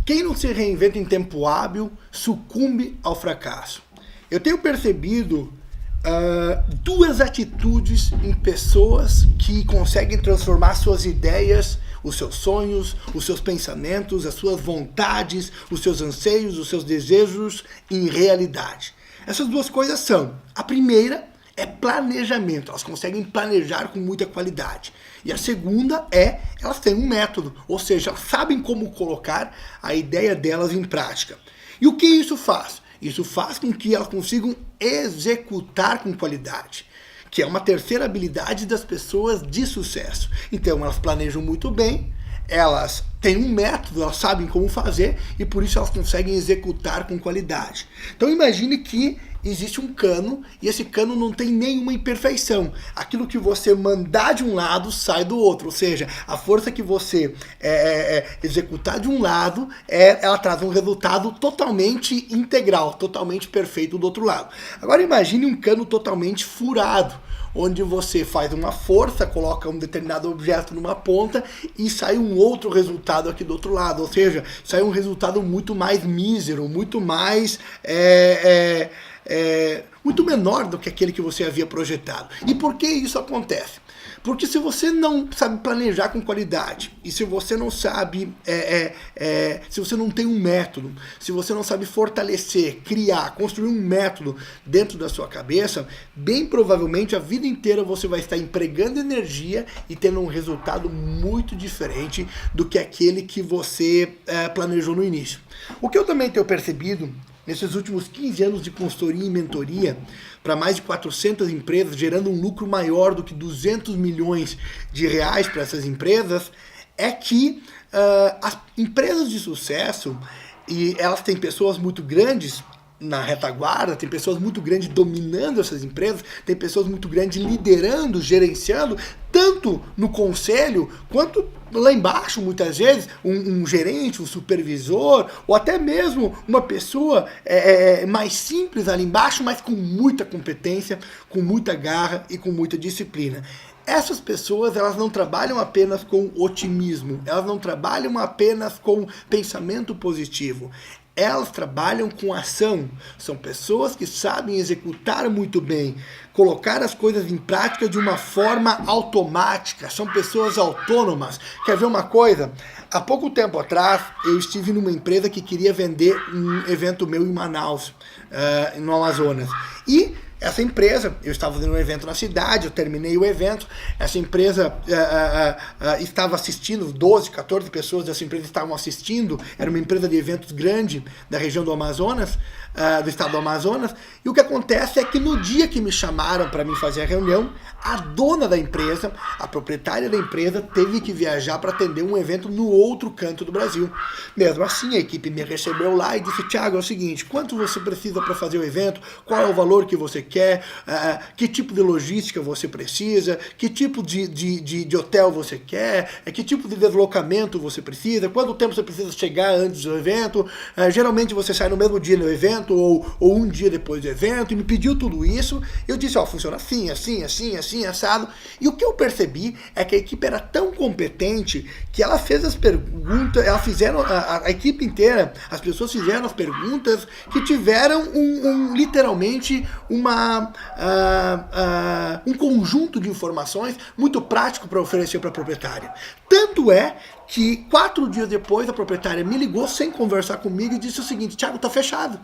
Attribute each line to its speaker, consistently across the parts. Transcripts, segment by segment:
Speaker 1: Quem não se reinventa em tempo hábil sucumbe ao fracasso. Eu tenho percebido duas atitudes em pessoas que conseguem transformar suas ideias, os seus sonhos, os seus pensamentos, as suas vontades, os seus anseios, os seus desejos em realidade. Essas duas coisas são: a primeira é planejamento, elas conseguem planejar com muita qualidade. E a segunda é, elas têm um método, ou seja, elas sabem como colocar a ideia delas em prática. E o que isso faz? Isso faz com que elas consigam executar com qualidade, que é uma terceira habilidade das pessoas de sucesso. Então elas planejam muito bem, elas têm um método, elas sabem como fazer e por isso elas conseguem executar com qualidade. Então imagine que existe um cano e esse cano não tem nenhuma imperfeição. Aquilo que você mandar de um lado sai do outro, ou seja, a força que você executar de um lado, ela traz um resultado totalmente integral, totalmente perfeito do outro lado. Agora imagine um cano totalmente furado, onde você faz uma força, coloca um determinado objeto numa ponta e sai um outro resultado aqui do outro lado, ou seja, sai um resultado muito mais mísero, muito mais muito menor do que aquele que você havia projetado. E por que isso acontece? Porque se você não sabe planejar com qualidade, e se você não sabe, se você não tem um método, se você não sabe fortalecer, criar, construir um método dentro da sua cabeça, bem provavelmente a vida inteira você vai estar empregando energia e tendo um resultado muito diferente do que aquele que você planejou no início. O que eu também tenho percebido nesses últimos 15 anos de consultoria e mentoria para mais de 400 empresas, gerando um lucro maior do que 200 milhões de reais para essas empresas, é que as empresas de sucesso, e elas têm pessoas muito grandes na retaguarda, tem pessoas muito grandes dominando essas empresas, tem pessoas muito grandes liderando, gerenciando, tanto no conselho quanto lá embaixo, muitas vezes, um gerente, um supervisor, ou até mesmo uma pessoa mais simples ali embaixo, mas com muita competência, com muita garra e com muita disciplina. Essas pessoas, elas não trabalham apenas com otimismo, elas não trabalham apenas com pensamento positivo. Elas trabalham com ação, são pessoas que sabem executar muito bem, colocar as coisas em prática de uma forma automática, são pessoas autônomas. Quer ver uma coisa? Há pouco tempo atrás, eu estive numa empresa que queria vender um evento meu em Manaus, no Amazonas. E essa empresa, eu estava fazendo um evento na cidade, eu terminei o evento, essa empresa estava assistindo, 12, 14 pessoas dessa empresa estavam assistindo, era uma empresa de eventos grande da região do Amazonas, do estado do Amazonas, e o que acontece é que no dia que me chamaram para mim fazer a reunião, a dona da empresa, a proprietária da empresa, teve que viajar para atender um evento no outro canto do Brasil. Mesmo assim, a equipe me recebeu lá e disse: Thiago, é o seguinte, quanto você precisa para fazer o evento, qual é o valor que você quer, que tipo de logística você precisa, que tipo de hotel você quer, que tipo de deslocamento você precisa, quanto tempo você precisa chegar antes do evento, geralmente você sai no mesmo dia no evento ou um dia depois do evento, e me pediu tudo isso. Eu disse: funciona assim, assim, assim, assim, assado. E o que eu percebi é que a equipe era tão competente que ela fez as perguntas, a equipe inteira, as pessoas fizeram as perguntas que tiveram literalmente um conjunto de informações muito prático para oferecer para a proprietária. Tanto é que 4 dias depois a proprietária me ligou sem conversar comigo e disse o seguinte: Thiago, tá fechado,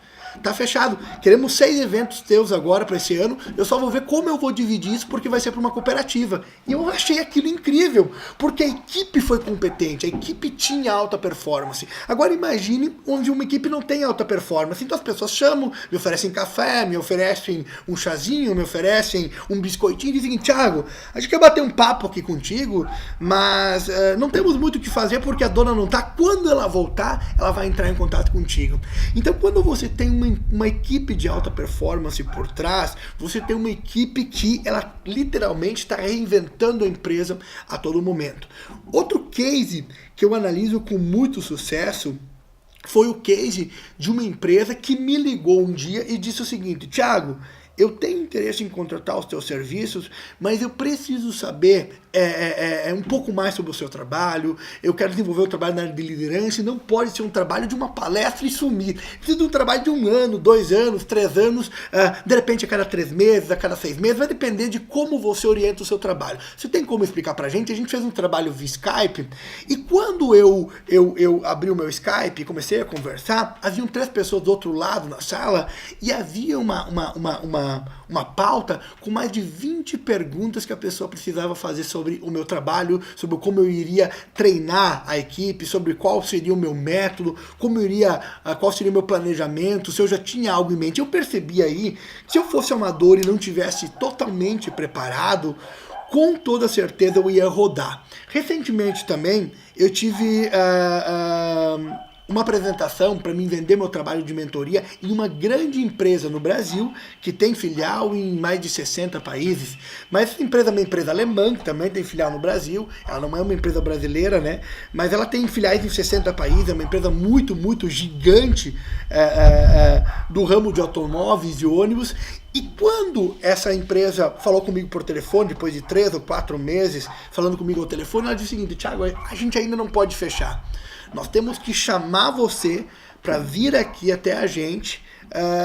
Speaker 1: queremos 6 eventos teus agora para esse ano, eu só vou ver como eu vou dividir isso porque vai ser para uma cooperativa. E eu achei aquilo incrível, porque a equipe foi competente, a equipe tinha alta performance. Agora imagine onde uma equipe não tem alta performance, então as pessoas chamam, me oferecem café, me oferecem um chazinho, me oferecem um biscoitinho e dizem: Thiago, a gente quer bater um papo aqui contigo, mas não temos muito o que fazer porque a dona não tá. Quando ela voltar, ela vai entrar em contato contigo. Então, quando você tem uma equipe de alta performance por trás, você tem uma equipe que ela literalmente está reinventando a empresa a todo momento. Outro case que eu analiso com muito sucesso foi o case de uma empresa que me ligou um dia e disse o seguinte: Thiago, eu tenho interesse em contratar os teus serviços, mas eu preciso saber um pouco mais sobre o seu trabalho, eu quero desenvolver o trabalho na área de liderança, e não pode ser um trabalho de uma palestra e sumir. Precisa de um trabalho de 1 ano, 2 anos, 3 anos, de repente a cada 3 meses, a cada 6 meses, vai depender de como você orienta o seu trabalho. Você tem como explicar pra gente? A gente fez um trabalho via Skype, e quando eu abri o meu Skype e comecei a conversar, haviam 3 pessoas do outro lado na sala, e havia uma pauta com mais de 20 perguntas que a pessoa precisava fazer sobre o meu trabalho, sobre como eu iria treinar a equipe, sobre qual seria o meu método, qual seria o meu planejamento, se eu já tinha algo em mente. Eu percebi aí que se eu fosse amador e não tivesse totalmente preparado, com toda certeza eu ia rodar. Recentemente também eu tive uma apresentação para mim vender meu trabalho de mentoria em uma grande empresa no Brasil, que tem filial em mais de 60 países. Mas essa empresa é uma empresa alemã, que também tem filial no Brasil. Ela não é uma empresa brasileira, né? Mas ela tem filiais em 60 países, é uma empresa muito, muito gigante do ramo de automóveis e ônibus. E quando essa empresa falou comigo por telefone, depois de 3 ou 4 meses falando comigo ao telefone, ela disse o seguinte: Thiago, a gente ainda não pode fechar. Nós temos que chamar você para vir aqui até a gente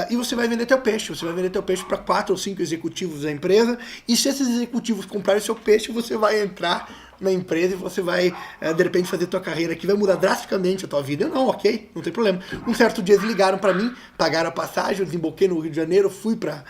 Speaker 1: e você vai vender teu peixe. Você vai vender teu peixe para 4 ou 5 executivos da empresa, e se esses executivos comprarem seu peixe, você vai entrar na empresa e você vai, de repente, fazer tua carreira aqui, vai mudar drasticamente a tua vida. Eu não, ok, não tem problema. Um certo dia eles ligaram para mim, pagaram a passagem, eu desemboquei no Rio de Janeiro, fui para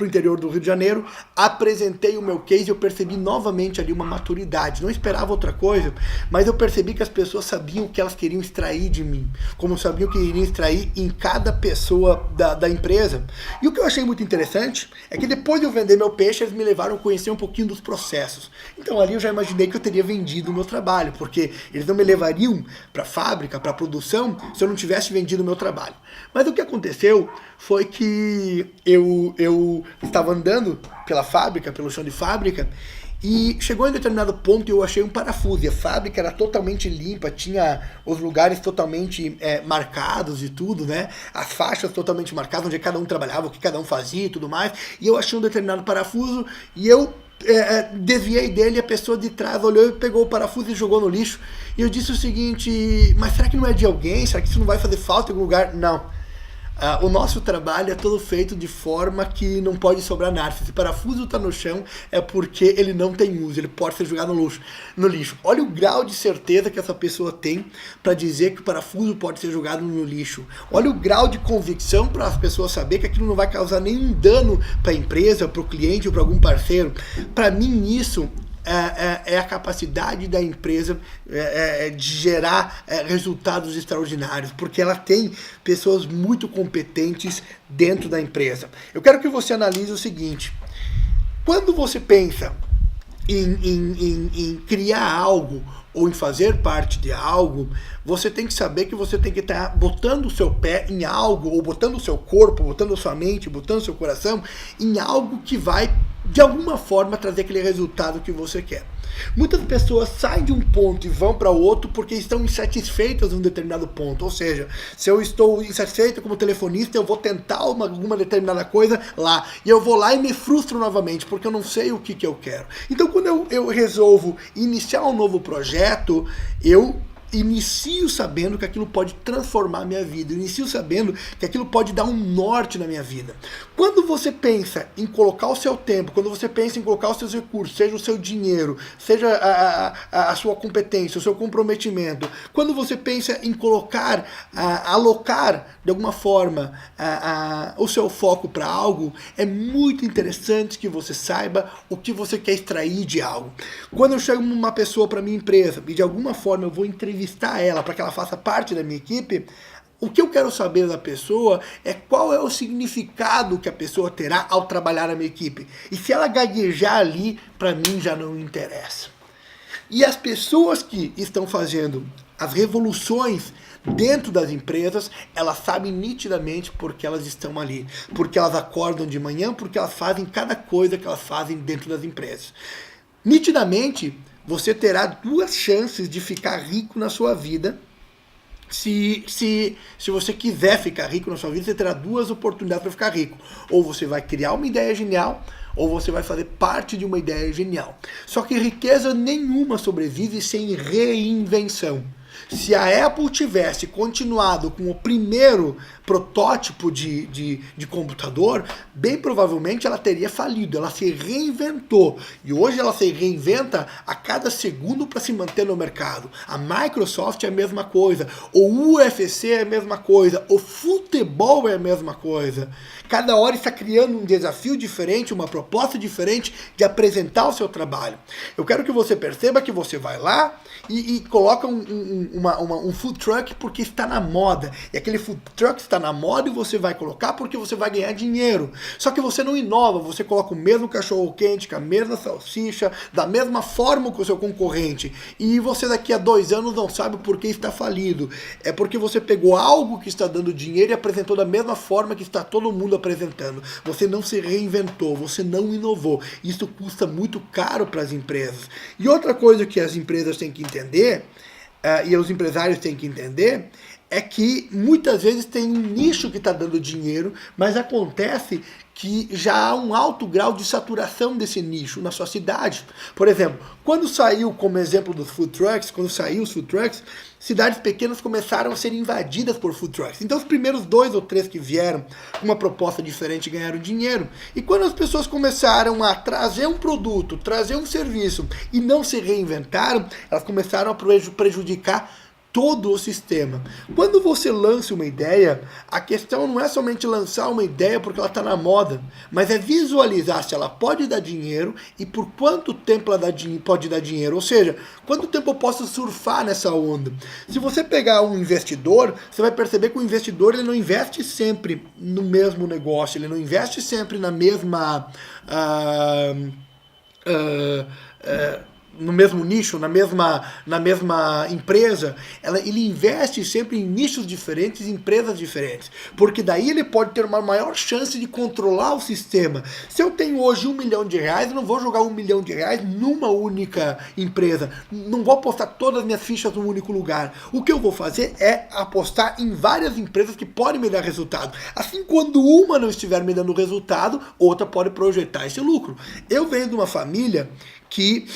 Speaker 1: o interior do Rio de Janeiro, apresentei o meu case e eu percebi novamente ali uma maturidade. Não esperava outra coisa, mas eu percebi que as pessoas sabiam o que elas queriam extrair de mim, como sabiam o que iriam extrair em cada pessoa da empresa. E o que eu achei muito interessante é que depois de eu vender meu peixe, eles me levaram a conhecer um pouquinho dos processos. Então ali eu já imaginei que eu teria vendido o meu trabalho, porque eles não me levariam para a fábrica, para a produção, se eu não tivesse vendido o meu trabalho. Mas o que aconteceu foi que eu estava andando pela fábrica, pelo chão de fábrica, e chegou em determinado ponto e eu achei um parafuso, e a fábrica era totalmente limpa, tinha os lugares totalmente marcados e tudo, né? As faixas totalmente marcadas, onde cada um trabalhava, o que cada um fazia e tudo mais, e eu achei um determinado parafuso, e eu desviei dele, a pessoa de trás olhou e pegou o parafuso e jogou no lixo. E eu disse o seguinte: mas será que não é de alguém? Será que isso não vai fazer falta em algum lugar? Não. O nosso trabalho é todo feito de forma que não pode sobrar nada. Se o parafuso está no chão, é porque ele não tem uso, ele pode ser jogado no lixo. Olha o grau de certeza que essa pessoa tem para dizer que o parafuso pode ser jogado no lixo. Olha o grau de convicção para as pessoas saber que aquilo não vai causar nenhum dano para a empresa, para o cliente ou para algum parceiro. Para mim, isso é a capacidade da empresa de gerar resultados extraordinários, porque ela tem pessoas muito competentes dentro da empresa. Eu quero que você analise o seguinte: quando você pensa em criar algo ou em fazer parte de algo, você tem que saber que você tem que estar botando o seu pé em algo, ou botando o seu corpo, botando a sua mente, botando o seu coração em algo que vai, de alguma forma, trazer aquele resultado que você quer. Muitas pessoas saem de um ponto e vão para outro porque estão insatisfeitas em um determinado ponto. Ou seja, se eu estou insatisfeito como telefonista, eu vou tentar alguma determinada coisa lá. E eu vou lá e me frustro novamente porque eu não sei o que eu quero. Então, quando eu resolvo iniciar um novo projeto, eu inicio sabendo que aquilo pode transformar a minha vida. Eu inicio sabendo que aquilo pode dar um norte na minha vida. Quando você pensa em colocar o seu tempo, quando você pensa em colocar os seus recursos, seja o seu dinheiro, seja a sua competência, o seu comprometimento, quando você pensa em colocar, alocar de alguma forma o seu foco para algo, é muito interessante que você saiba o que você quer extrair de algo. Quando eu chego uma pessoa para minha empresa e de alguma forma eu vou entrevistar ela para que ela faça parte da minha equipe, o que eu quero saber da pessoa é qual é o significado que a pessoa terá ao trabalhar na minha equipe. E se ela gaguejar ali, para mim já não interessa. E as pessoas que estão fazendo as revoluções dentro das empresas, elas sabem nitidamente porque elas estão ali. Porque elas acordam de manhã, porque elas fazem cada coisa que elas fazem dentro das empresas. Nitidamente, você terá 2 chances de ficar rico na sua vida Se você quiser ficar rico na sua vida, você terá duas oportunidades para ficar rico. Ou você vai criar uma ideia genial, ou você vai fazer parte de uma ideia genial. Só que riqueza nenhuma sobrevive sem reinvenção. Se a Apple tivesse continuado com o primeiro protótipo de computador, bem provavelmente ela teria falido, ela se reinventou. E hoje ela se reinventa a cada segundo para se manter no mercado. A Microsoft é a mesma coisa, o UFC é a mesma coisa, o futebol é a mesma coisa. Cada hora está criando um desafio diferente, uma proposta diferente de apresentar o seu trabalho. Eu quero que você perceba que você vai lá e coloca um food truck porque está na moda. E aquele food truck está na moda e você vai colocar porque você vai ganhar dinheiro. Só que você não inova, você coloca o mesmo cachorro quente, com a mesma salsicha, da mesma forma que o seu concorrente. E você daqui a 2 anos não sabe por que está falido. É porque você pegou algo que está dando dinheiro e apresentou da mesma forma que está todo mundo apresentando. Você não se reinventou, você não inovou. Isso custa muito caro para as empresas. E outra coisa que as empresas têm que entender, e os empresários têm que entender, é que muitas vezes tem um nicho que está dando dinheiro, mas acontece que já há um alto grau de saturação desse nicho na sua cidade. Por exemplo, quando saiu, como exemplo dos food trucks, quando saiu os food trucks, cidades pequenas começaram a ser invadidas por food trucks. Então os primeiros 2 ou 3 que vieram com uma proposta diferente ganharam dinheiro. E quando as pessoas começaram a trazer um produto, trazer um serviço e não se reinventaram, elas começaram a prejudicar todo o sistema. Quando você lança uma ideia, a questão não é somente lançar uma ideia porque ela está na moda, mas é visualizar se ela pode dar dinheiro e por quanto tempo ela pode dar dinheiro. Ou seja, quanto tempo eu posso surfar nessa onda. Se você pegar um investidor, você vai perceber que o investidor ele não investe sempre no mesmo negócio, ele não investe sempre na mesma... no mesmo nicho, na mesma empresa, ele investe sempre em nichos diferentes, em empresas diferentes, porque daí ele pode ter uma maior chance de controlar o sistema. Se eu tenho hoje R$1 milhão, eu não vou jogar R$1 milhão numa única empresa, não vou apostar todas as minhas fichas num único lugar. O que eu vou fazer é apostar em várias empresas que podem me dar resultado. Assim, quando uma não estiver me dando resultado, outra pode projetar esse lucro. Eu venho de uma família que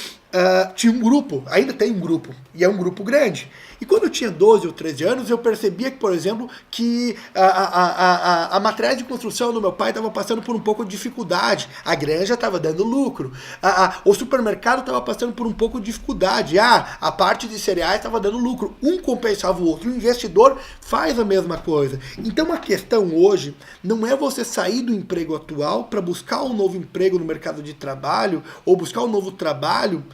Speaker 1: tinha um grupo, ainda tem um grupo, e é um grupo grande. E quando eu tinha 12 ou 13 anos, eu percebia que, por exemplo, que a matéria de construção do meu pai estava passando por um pouco de dificuldade. A granja estava dando lucro. O supermercado estava passando por um pouco de dificuldade. A parte de cereais estava dando lucro. Um compensava o outro. O investidor faz a mesma coisa. Então a questão hoje não é você sair do emprego atual para buscar um novo emprego no mercado de trabalho ou buscar um novo trabalho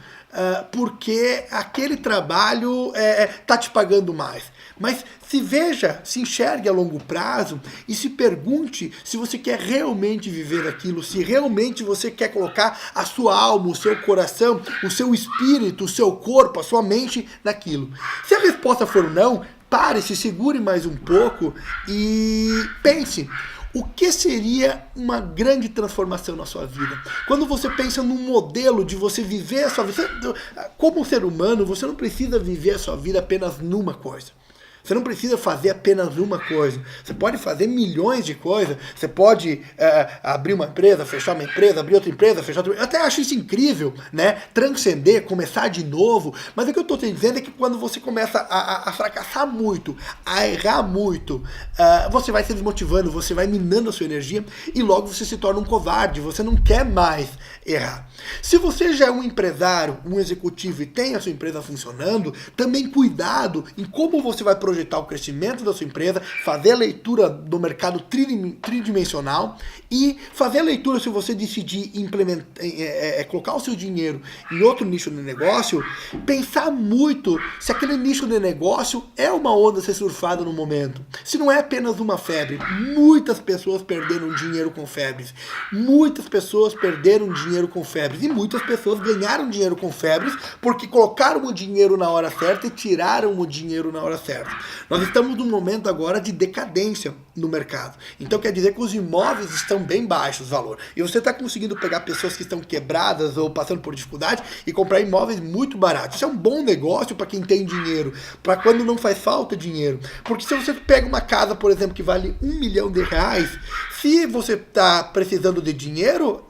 Speaker 1: porque aquele trabalho está te pagando mais. Mas se enxergue a longo prazo e se pergunte se você quer realmente viver aquilo, se realmente você quer colocar a sua alma, o seu coração, o seu espírito, o seu corpo, a sua mente naquilo. Se a resposta for não, pare, se segure mais um pouco e pense. O que seria uma grande transformação na sua vida? Quando você pensa num modelo de você viver a sua vida, como ser humano, você não precisa viver a sua vida apenas numa coisa. Você não precisa fazer apenas uma coisa. Você pode fazer milhões de coisas. Você pode abrir uma empresa, fechar uma empresa, abrir outra empresa, fechar outra. Eu até acho isso incrível, né? Transcender, começar de novo. Mas o que eu estou te dizendo é que quando você começa a fracassar muito, a errar muito, você vai se desmotivando, você vai minando a sua energia e logo você se torna um covarde. Você não quer mais errar. Se você já é um empresário, um executivo e tem a sua empresa funcionando, também cuidado em como você vai projetar o crescimento da sua empresa, fazer a leitura do mercado tridimensional e fazer a leitura se você decidir colocar o seu dinheiro em outro nicho de negócio, pensar muito se aquele nicho de negócio é uma onda a ser surfada no momento. Se não é apenas uma febre. Muitas pessoas perderam dinheiro com febres. Muitas pessoas perderam dinheiro com febres. E muitas pessoas ganharam dinheiro com febres porque colocaram o dinheiro na hora certa e tiraram o dinheiro na hora certa. Nós estamos num momento agora de decadência no mercado. Então quer dizer que os imóveis estão bem baixos o valor. E você está conseguindo pegar pessoas que estão quebradas ou passando por dificuldade e comprar imóveis muito baratos. Isso é um bom negócio para quem tem dinheiro, para quando não faz falta dinheiro. Porque se você pega uma casa, por exemplo, que vale R$1 milhão, se você está precisando de dinheiro,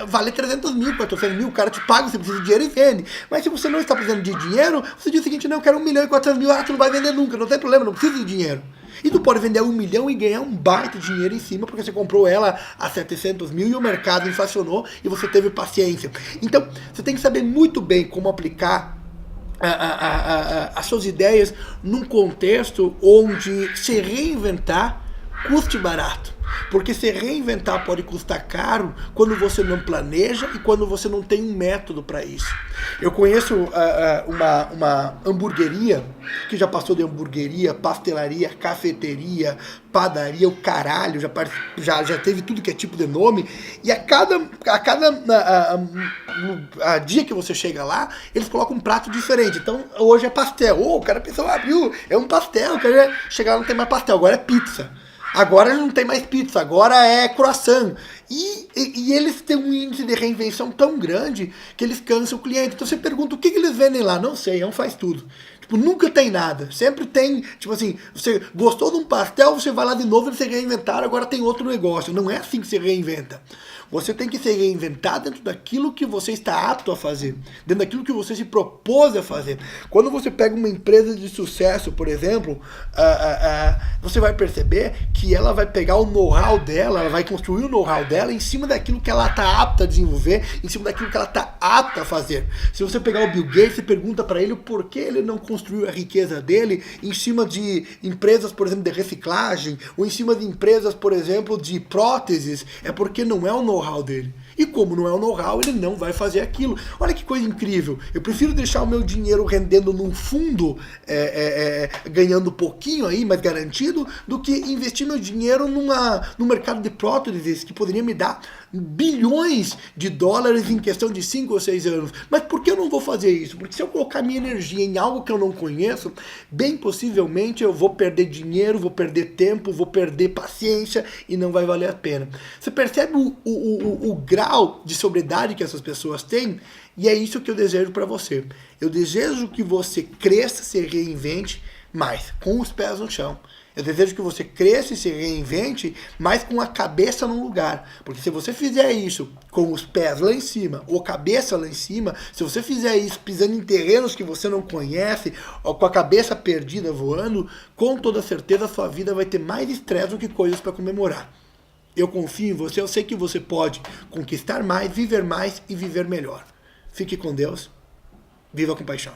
Speaker 1: vale 300 mil, 400 mil, o cara te paga, você precisa de dinheiro e vende. Mas se você não está precisando de dinheiro, você diz o seguinte, não, eu quero 1 milhão e 400 mil, tu não vai vender nunca, não tem problema, não precisa de dinheiro. E tu pode vender 1 milhão e ganhar um baita de dinheiro em cima, porque você comprou ela a 700 mil e o mercado inflacionou e você teve paciência. Então, você tem que saber muito bem como aplicar as suas ideias num contexto onde se reinventar custe barato. Porque se reinventar pode custar caro quando você não planeja e quando você não tem um método para isso. Eu conheço uma hamburgueria, que já passou de hamburgueria, pastelaria, cafeteria, padaria, o caralho, já teve tudo que é tipo de nome, e a cada dia que você chega lá, eles colocam um prato diferente. Então, hoje é pastel. O cara pensou, abriu, é um pastel, o cara chegar lá não tem mais pastel, agora é pizza. Agora não tem mais pizza, agora é croissant. E eles têm um índice de reinvenção tão grande que eles cansam o cliente. Então você pergunta o que eles vendem lá? Não sei, é um faz tudo. Tipo, nunca tem nada. Sempre tem, tipo assim, você gostou de um pastel, você vai lá de novo, eles se reinventaram, agora tem outro negócio. Não é assim que se reinventa. Você tem que se reinventar dentro daquilo que você está apto a fazer, dentro daquilo que você se propôs a fazer. Quando você pega uma empresa de sucesso, por exemplo, você vai perceber que ela vai pegar o know-how dela, ela vai construir o know-how dela em cima daquilo que ela está apta a desenvolver, em cima daquilo que ela está apta a fazer. Se você pegar o Bill Gates e pergunta para ele o porquê ele não construiu a riqueza dele em cima de empresas, por exemplo, de reciclagem, ou em cima de empresas, por exemplo, de próteses, é porque não é o know-how dele. E como não é o know-how, ele não vai fazer aquilo. Olha que coisa incrível. Eu prefiro deixar o meu dinheiro rendendo num fundo, ganhando pouquinho aí, mas garantido, do que investir meu dinheiro no mercado de próteses, que poderia me dar bilhões de dólares em questão de 5 ou 6 anos. Mas por que eu não vou fazer isso? Porque se eu colocar minha energia em algo que eu não conheço, bem possivelmente eu vou perder dinheiro, vou perder tempo, vou perder paciência e não vai valer a pena. Você percebe o grau de sobriedade que essas pessoas têm? E é isso que eu desejo para você. Eu desejo que você cresça, se reinvente, mas com os pés no chão. Eu desejo que você cresça e se reinvente, mas com a cabeça no lugar. Porque se você fizer isso com os pés lá em cima, ou cabeça lá em cima, se você fizer isso pisando em terrenos que você não conhece, ou com a cabeça perdida voando, com toda certeza a sua vida vai ter mais estresse do que coisas para comemorar. Eu confio em você, eu sei que você pode conquistar mais, viver mais e viver melhor. Fique com Deus. Viva com paixão.